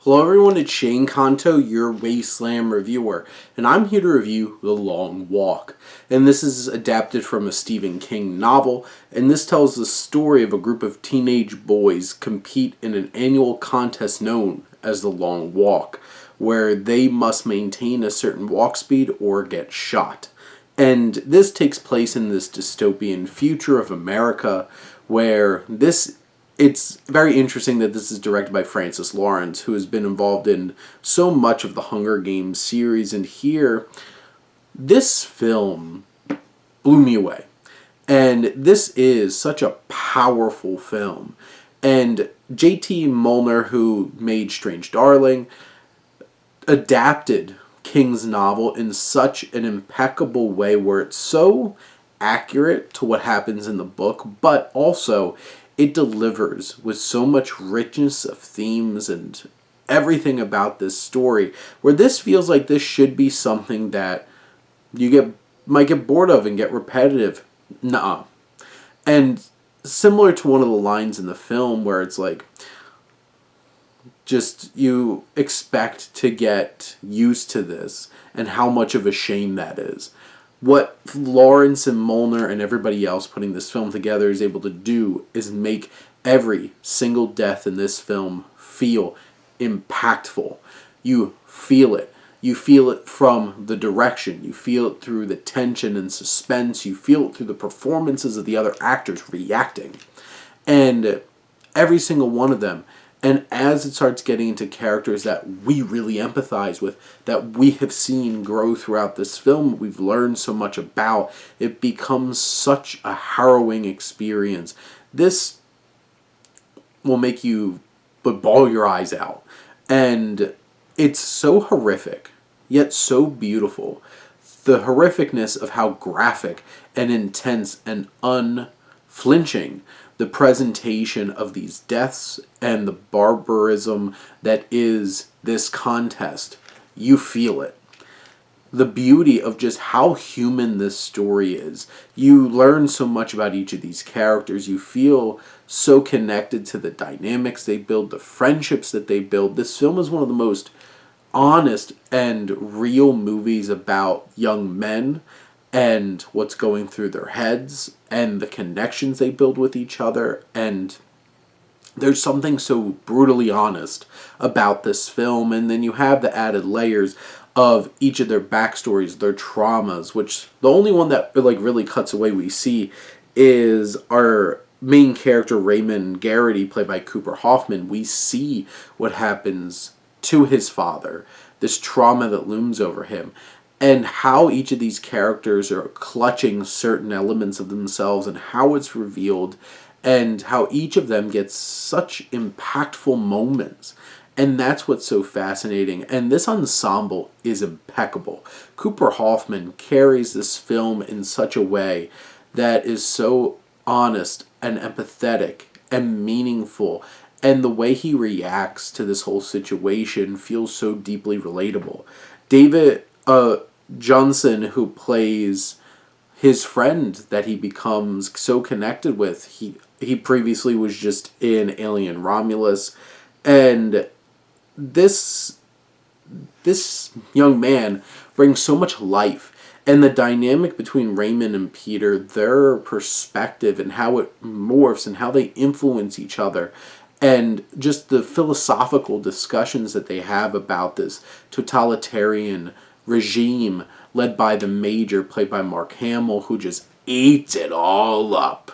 Hello everyone, it's Shane Kanto, your Wasteland reviewer, and I'm here to review The Long Walk. And this is adapted from a Stephen King novel, and this tells the story of a group of teenage boys compete in an annual contest known as The Long Walk, where they must maintain a certain walk speed or get shot. And this takes place in this dystopian future of America, where it's very interesting that this is directed by Francis Lawrence, who has been involved in so much of the Hunger Games series. And here, this film blew me away. And this is such a powerful film. And J.T. Molnar, who made Strange Darling, adapted King's novel in such an impeccable way where it's so accurate to what happens in the book, but also it delivers with so much richness of themes and everything about this story, where this feels like this should be something that might get bored of and get repetitive. Nuh-uh. And similar to one of the lines in the film where it's like, just you expect to get used to this and how much of a shame that is. What Lawrence and Molnar and everybody else putting this film together is able to do is make every single death in this film feel impactful. You feel it. You feel it from the direction. You feel it through the tension and suspense. You feel it through the performances of the other actors reacting. And every single one of them. And as it starts getting into characters that we really empathize with, that we have seen grow throughout this film, we've learned so much about, it becomes such a harrowing experience. This will make you bawl your eyes out. And it's so horrific, yet so beautiful. The horrificness of how graphic and intense and unflinching the presentation of these deaths and the barbarism that is this contest. You feel it. The beauty of just how human this story is. You learn so much about each of these characters. You feel so connected to the dynamics they build, the friendships that they build. This film is one of the most honest and real movies about young men and what's going through their heads and the connections they build with each other. And there's something so brutally honest about this film. And then you have the added layers of each of their backstories, their traumas, which the only one that really cuts away we see is our main character, Raymond Garrity, played by Cooper Hoffman. We see what happens to his father, this trauma that looms over him, and how each of these characters are clutching certain elements of themselves and how it's revealed and how each of them gets such impactful moments. And that's what's so fascinating. And this ensemble is impeccable. Cooper Hoffman carries this film in such a way that is so honest and empathetic and meaningful. And the way he reacts to this whole situation feels so deeply relatable. David Johnson, who plays his friend that he becomes so connected with, he previously was just in Alien Romulus, and this young man brings so much life. And the dynamic between Raymond and Peter, their perspective and how it morphs and how they influence each other, and just the philosophical discussions that they have about this totalitarian regime led by the Major, played by Mark Hamill, who just eats it all up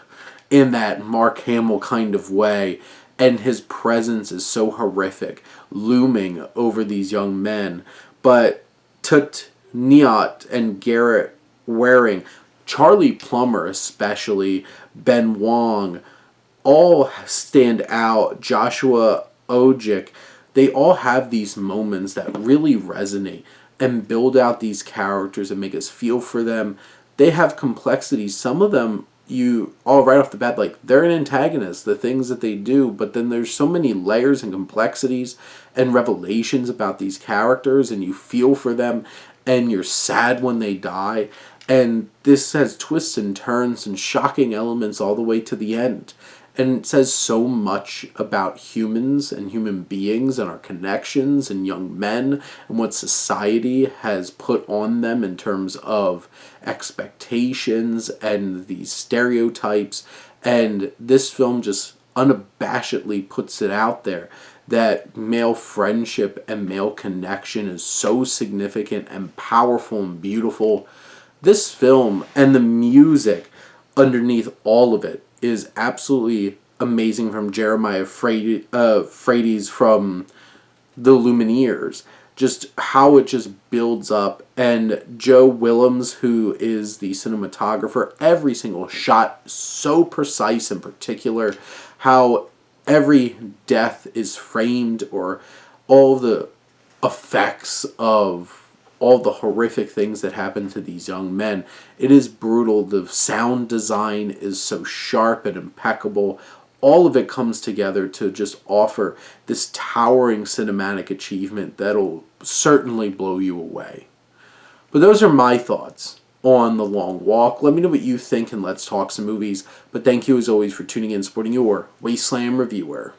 in that Mark Hamill kind of way. And his presence is so horrific, looming over these young men. But Tut Nyot and Garrett Waring, Charlie Plummer especially, Ben Wong, all stand out. Joshua Ojic, they all have these moments that really resonate and build out these characters and make us feel for them. They have complexities. Some of them, you all right off the bat, they're an antagonist, the things that they do, but then there's so many layers and complexities and revelations about these characters, and you feel for them, and you're sad when they die. And this has twists and turns and shocking elements all the way to the end. And it says so much about humans and human beings and our connections and young men and what society has put on them in terms of expectations and these stereotypes. And this film just unabashedly puts it out there that male friendship and male connection is so significant and powerful and beautiful. This film and the music underneath all of it is absolutely amazing, from Jeremiah Frades from the Lumineers. Just how it just builds up. And Joe Willems, who is the cinematographer, every single shot so precise and particular. How every death is framed, or all the effects of all the horrific things that happen to these young men. It is brutal. The sound design is so sharp and impeccable. All of it comes together to just offer this towering cinematic achievement that'll certainly blow you away. But those are my thoughts on The Long Walk. Let me know what you think, and let's talk some movies. But thank you as always for tuning in, supporting your Wasteland reviewer.